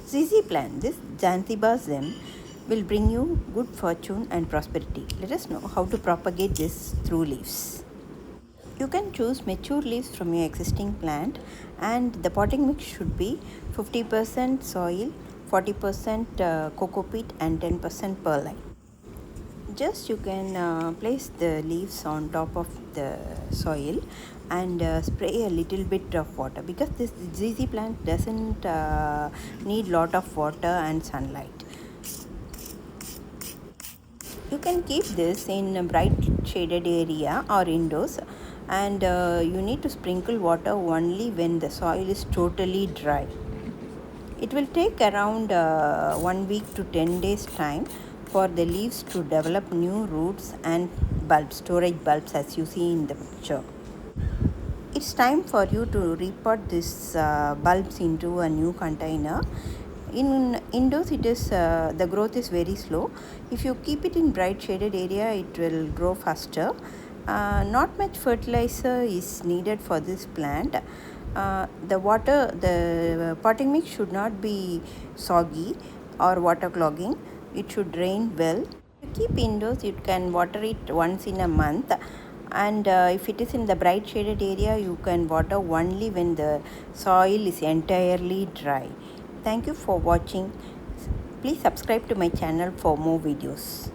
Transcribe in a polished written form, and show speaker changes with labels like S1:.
S1: zzplant, this Zanzibarism, will bring you good fortune and prosperity. Let us know how to propagate this through leaves. You can choose mature leaves from your existing plant, and the potting mix should be 50% soil, 40% coco peat and 10% perlite. Just you can place the leaves on top of the soil and spray a little bit of water, because this ZZ plant doesn't need lot of water and sunlight. You can keep this in a bright shaded area or indoors, and you need to sprinkle water only when the soil is totally dry. It will take around 1 week to 10 days time for the leaves to develop new roots and bulbs, storage bulbs, as you see in the picture. It's time for you to repot these bulbs into a new container. In indoors, the growth is very slow. If you keep it in bright shaded area, it will grow faster. Not much fertilizer is needed for this plant. The potting mix should not be soggy or water clogging. It should drain well. If you keep indoors, you can water it once in a month, and if it is in the bright shaded area, you can water only when the soil is entirely dry. Thank you for watching. Please subscribe to my channel for more videos.